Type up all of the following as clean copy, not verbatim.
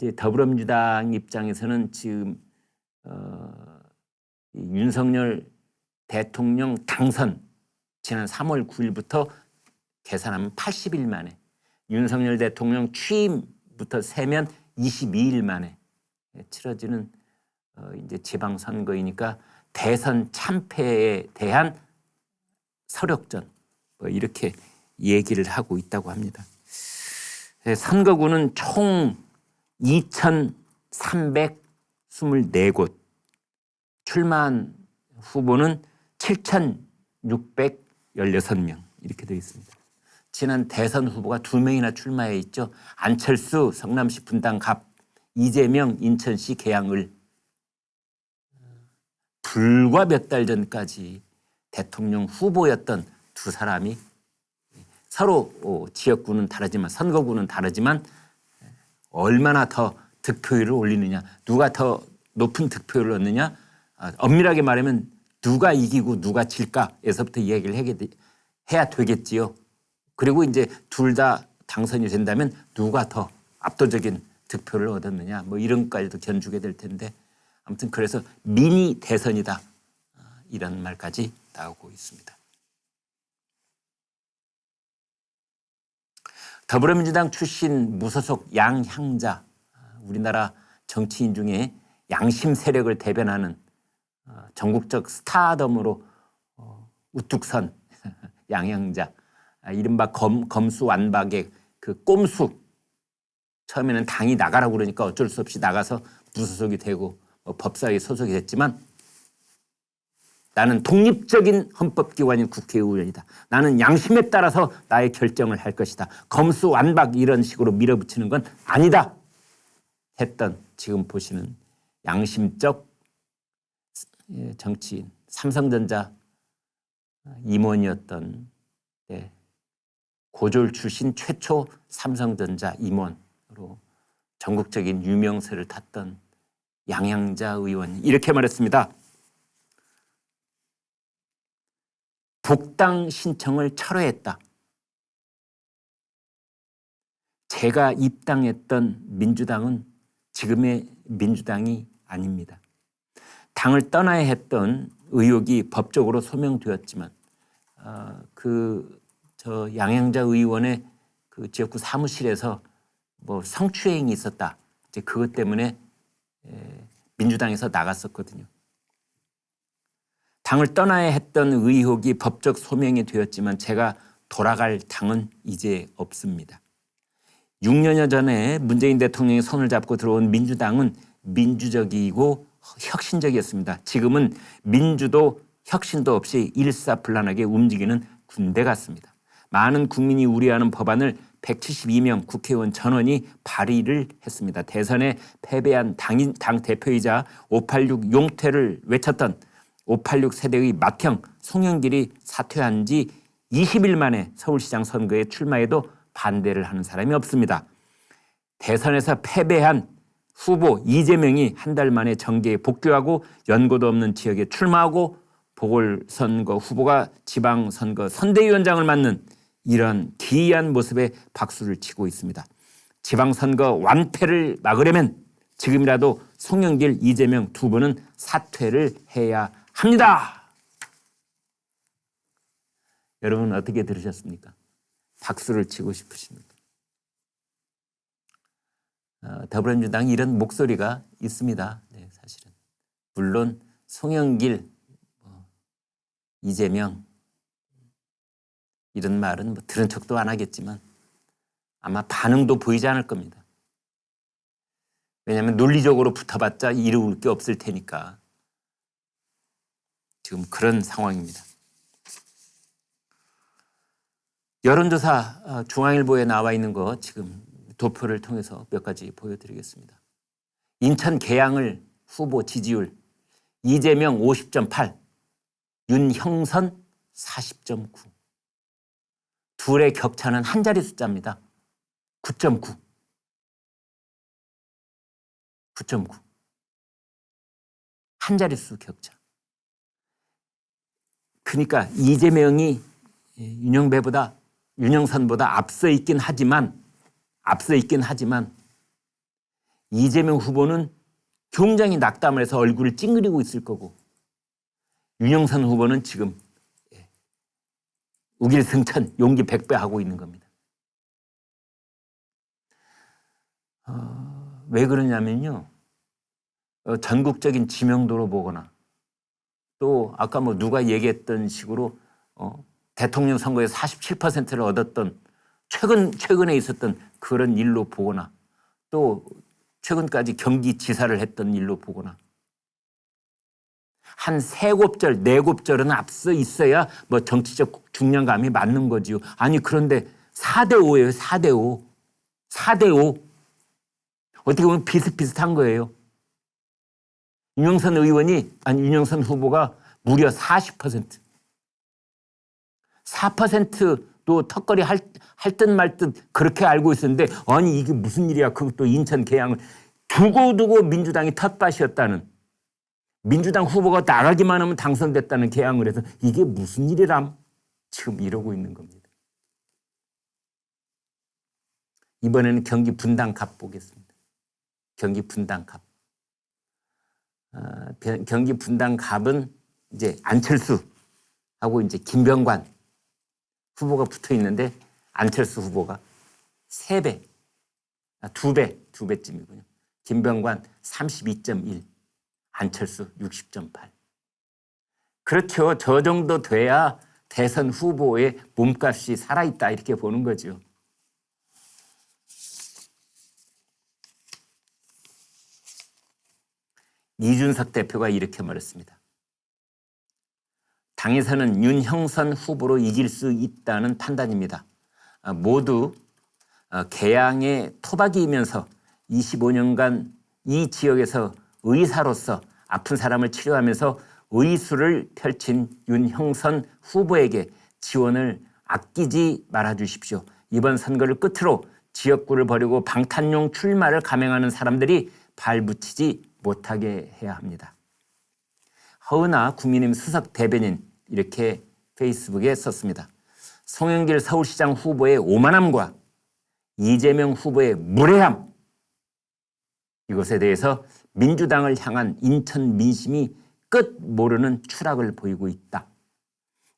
이제 더불어민주당 입장에서는 지금 윤석열 대통령 당선 지난 3월 9일부터 계산하면 80일 만에, 윤석열 대통령 취임부터 세면 22일 만에 치러지는 이제 지방선거이니까 대선 참패에 대한 서력전, 이렇게 얘기를 하고 있다고 합니다. 선거구는 총 2,324곳, 출마한 후보는 7,616명 이렇게 되어 있습니다. 지난 대선 후보가 2명이나 출마해 있죠. 안철수 성남시 분당 갑, 이재명 인천시 계양을. 불과 몇 달 전까지 대통령 후보였던 두 사람이 서로 지역구는 다르지만, 선거구는 다르지만 얼마나 더 득표율을 올리느냐, 누가 더 높은 득표율을 얻느냐, 엄밀하게 말하면 누가 이기고 누가 질까에서부터 이야기를 해야 되겠지요. 그리고 이제 둘 다 당선이 된다면 누가 더 압도적인 득표를 얻었느냐, 이런 것까지도 견주게 될 텐데, 아무튼 그래서 미니 대선이다, 이런 말까지 나오고 있습니다. 더불어민주당 출신 무소속 양향자, 우리나라 정치인 중에 양심 세력을 대변하는 전국적 스타덤으로 우뚝 선 양향자, 이른바 검수완박의 그 꼼수, 처음에는 당이 나가라고 그러니까 어쩔 수 없이 나가서 무소속이 되고 법사위에 소속이 됐지만, 나는 독립적인 헌법기관인 국회의원이다, 나는 양심에 따라서 나의 결정을 할 것이다, 검수완박 이런 식으로 밀어붙이는 건 아니다 했던, 지금 보시는 양심적 정치인, 삼성전자 임원이었던, 고졸 출신 최초 삼성전자 임원으로 전국적인 유명세를 탔던 양향자 의원이 이렇게 말했습니다. 복당 신청을 철회했다. 제가 입당했던 민주당은 지금의 민주당이 아닙니다. 당을 떠나야 했던 의혹이 법적으로 소명되었지만, 저 양향자 의원의 그 지역구 사무실에서 성추행이 있었다, 이제 그것 때문에 민주당에서 나갔었거든요. 당을 떠나야 했던 의혹이 법적 소명이 되었지만 제가 돌아갈 당은 이제 없습니다. 6년여 전에 문재인 대통령이 손을 잡고 들어온 민주당은 민주적이고 혁신적이었습니다. 지금은 민주도 혁신도 없이 일사불란하게 움직이는 군대 같습니다. 많은 국민이 우려하는 법안을 172명 국회의원 전원이 발의를 했습니다. 대선에 패배한 당 대표이자 586 용퇴를 외쳤던 586 세대의 맏형 송영길이 사퇴한 지 20일 만에 서울시장 선거에 출마해도 반대를 하는 사람이 없습니다. 대선에서 패배한 후보 이재명이 한 달 만에 정계에 복귀하고 연고도 없는 지역에 출마하고 보궐선거 후보가 지방선거 선대위원장을 맡는 이런 기이한 모습에 박수를 치고 있습니다. 지방선거 완패를 막으려면 지금이라도 송영길, 이재명 두 분은 사퇴를 해야 합니다. 여러분 어떻게 들으셨습니까? 박수를 치고 싶으십니까? 더불어민주당이 이런 목소리가 있습니다. 사실은. 물론 송영길, 이재명 이런 말은 들은 척도 안 하겠지만 아마 반응도 보이지 않을 겁니다. 왜냐하면 논리적으로 붙어봤자 이루을 게 없을 테니까. 지금 그런 상황입니다. 여론조사 중앙일보에 나와 있는 거 지금 도표를 통해서 몇 가지 보여드리겠습니다. 인천 계양을 후보 지지율 이재명 50.8, 윤형선 40.9. 둘의 격차는 한 자리 숫자입니다. 9.9. 9.9. 한 자릿수 격차. 그러니까 이재명이 윤영선보다 앞서 있긴 하지만 이재명 후보는 굉장히 낙담을 해서 얼굴을 찡그리고 있을 거고 윤영선 후보는 지금 우길승천 용기 100배 하고 있는 겁니다. 왜 그러냐면요. 전국적인 지명도로 보거나 또 아까 뭐 누가 얘기했던 식으로 대통령 선거에 47%를 얻었던 최근에 있었던 그런 일로 보거나 또 최근까지 경기지사를 했던 일로 보거나 한 3곱절, 4곱절은 앞서 있어야 뭐 정치적 중량감이 맞는 거지요. 아니 그런데 4대5예요. 4대5. 4대5. 어떻게 보면 비슷비슷한 거예요. 윤영선 후보가 무려 40%. 4%도 턱걸이 할 듯 말 듯 그렇게 알고 있었는데 아니 이게 무슨 일이야. 그것도 인천 계양을 두고두고 민주당이 텃밭이었다는 민주당 후보가 나가기만 하면 당선됐다는 계양을 해서 이게 무슨 일이람 지금 이러고 있는 겁니다. 이번에는 경기 분당갑 보겠습니다. 경기 분당갑. 경기 분당갑은 이제 안철수하고 이제 김병관 후보가 붙어 있는데 안철수 후보가 3배, 2배쯤이군요. 김병관 32.1, 안철수 60.8. 그렇죠. 저 정도 돼야 대선 후보의 몸값이 살아있다 이렇게 보는 거죠. 이준석 대표가 이렇게 말했습니다. 당에서는 윤형선 후보로 이길 수 있다는 판단입니다. 모두 개항의 토박이이면서 25년간 이 지역에서 의사로서 아픈 사람을 치료하면서 의술을 펼친 윤형선 후보에게 지원을 아끼지 말아주십시오. 이번 선거를 끝으로 지역구를 버리고 방탄용 출마를 감행하는 사람들이 발붙이지 못하게 해야 합니다. 허은하 국민의힘 수석 대변인 이렇게 페이스북에 썼습니다. 송영길 서울시장 후보의 오만함과 이재명 후보의 무례함, 이것에 대해서 민주당을 향한 인천 민심이 끝 모르는 추락을 보이고 있다.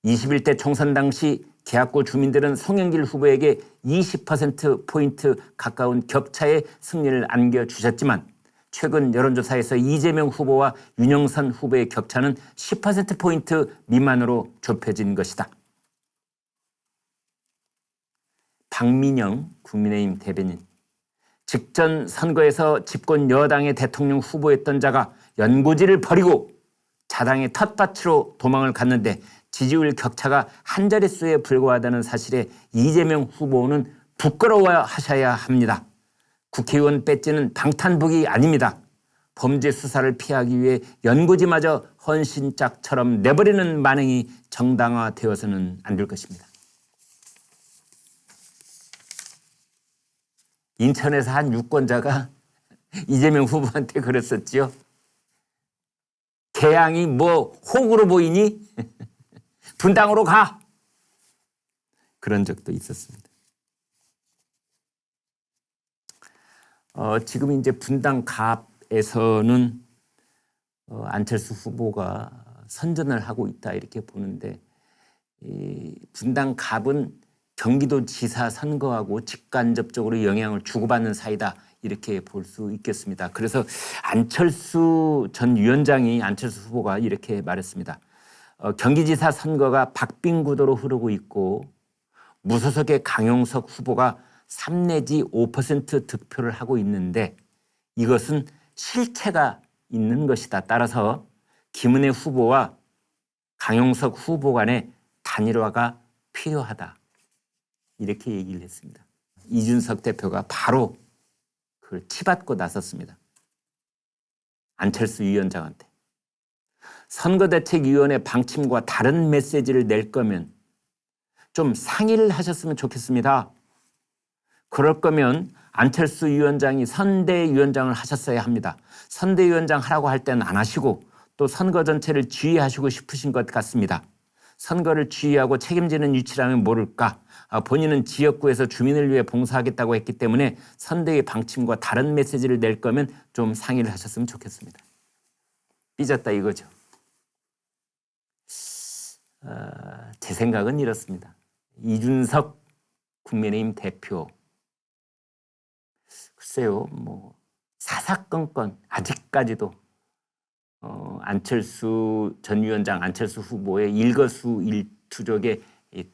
21대 총선 당시 계약구 주민들은 송영길 후보에게 20%포인트 가까운 격차의 승리를 안겨주셨지만 최근 여론조사에서 이재명 후보와 윤영선 후보의 격차는 10%포인트 미만으로 좁혀진 것이다. 박민영 국민의힘 대변인. 직전 선거에서 집권 여당의 대통령 후보였던 자가 연고지를 버리고 자당의 텃밭으로 도망을 갔는데 지지율 격차가 한 자릿수에 불과하다는 사실에 이재명 후보는 부끄러워하셔야 합니다. 국회의원 배지는 방탄복이 아닙니다. 범죄 수사를 피하기 위해 연고지마저 헌신짝처럼 내버리는 만행이 정당화되어서는 안 될 것입니다. 인천에서 한 유권자가 이재명 후보한테 그랬었지요. 개항이 뭐 호구로 보이니? 분당으로 가! 그런 적도 있었습니다. 지금 이제 분당갑에서는 안철수 후보가 선전을 하고 있다 이렇게 보는데 이 분당갑은 경기도지사 선거하고 직간접적으로 영향을 주고받는 사이다 이렇게 볼 수 있겠습니다. 그래서 안철수 전 위원장이 안철수 후보가 이렇게 말했습니다. 경기지사 선거가 박빙구도로 흐르고 있고 무소속의 강용석 후보가 3 내지 5% 득표를 하고 있는데 이것은 실체가 있는 것이다. 따라서 김은혜 후보와 강용석 후보 간의 단일화가 필요하다. 이렇게 얘기를 했습니다. 이준석 대표가 바로 그걸 치받고 나섰습니다. 안철수 위원장한테. 선거대책위원회 방침과 다른 메시지를 낼 거면 좀 상의를 하셨으면 좋겠습니다. 그럴 거면 안철수 위원장이 선대위원장을 하셨어야 합니다. 선대위원장 하라고 할 때는 안 하시고 또 선거 전체를 지휘하시고 싶으신 것 같습니다. 선거를 지휘하고 책임지는 위치라면 모를까. 본인은 지역구에서 주민을 위해 봉사하겠다고 했기 때문에 선대의 방침과 다른 메시지를 낼 거면 좀 상의를 하셨으면 좋겠습니다. 삐졌다 이거죠. 제 생각은 이렇습니다. 이준석 국민의힘 대표, 글쎄요, 뭐 사사건건 아직까지도 안철수 전 위원장, 안철수 후보의 일거수일투족에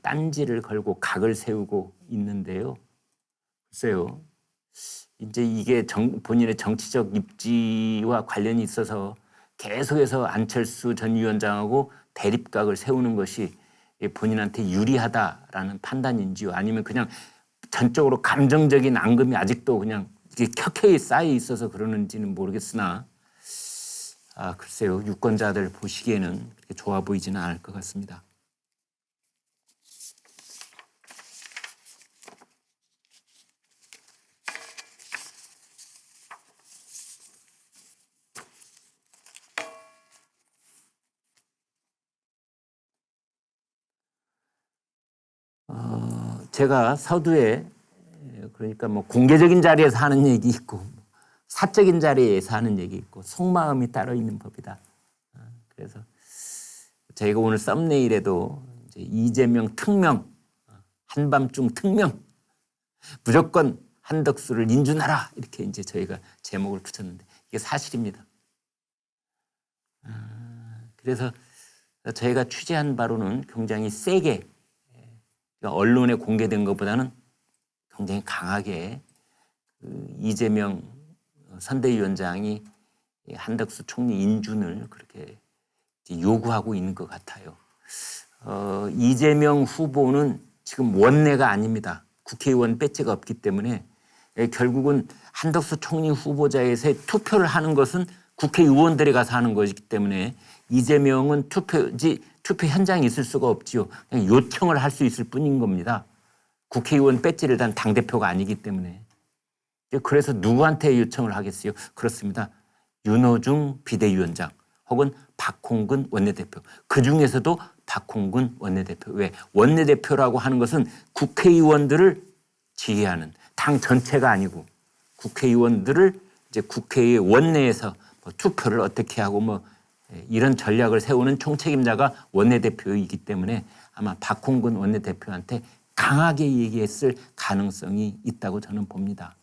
딴지를 걸고 각을 세우고 있는데요. 글쎄요, 이제 이게 본인의 정치적 입지와 관련이 있어서 계속해서 안철수 전 위원장하고 대립각을 세우는 것이 본인한테 유리하다라는 판단인지요, 아니면 그냥 전적으로 감정적인 앙금이 아직도 그냥 이게 켜켜이 쌓여 있어서 그러는지는 모르겠으나, 글쎄요, 유권자들 보시기에는 그렇게 좋아 보이지는 않을 것 같습니다. 제가 서두에, 그러니까 뭐 공개적인 자리에서 하는 얘기 있고 사적인 자리에서 하는 얘기 있고 속마음이 따로 있는 법이다. 그래서 저희가 오늘 썸네일에도 이제 이재명 특명, 한밤중 특명, 무조건 한덕수를 인준하라, 이렇게 이제 저희가 제목을 붙였는데 이게 사실입니다. 그래서 저희가 취재한 바로는 굉장히 세게, 언론에 공개된 것보다는 굉장히 강하게 이재명 선대위원장이 한덕수 총리 인준을 그렇게 요구하고 있는 것 같아요. 이재명 후보는 지금 원내가 아닙니다. 국회의원 배지가 없기 때문에 결국은 한덕수 총리 후보자에서 투표를 하는 것은 국회의원들이 가서 하는 것이기 때문에 이재명은 투표 현장에 있을 수가 없지요. 그냥 요청을 할 수 있을 뿐인 겁니다. 국회의원 배지를 단 당대표가 아니기 때문에. 그래서 누구한테 요청을 하겠어요? 그렇습니다. 윤호중 비대위원장 혹은 박홍근 원내대표. 그중에서도 박홍근 원내대표. 왜? 원내대표라고 하는 것은 국회의원들을 지휘하는, 당 전체가 아니고 국회의원들을 이제 국회의 원내에서 뭐 투표를 어떻게 하고 뭐 이런 전략을 세우는 총책임자가 원내대표이기 때문에 아마 박홍근 원내대표한테 강하게 얘기했을 가능성이 있다고 저는 봅니다.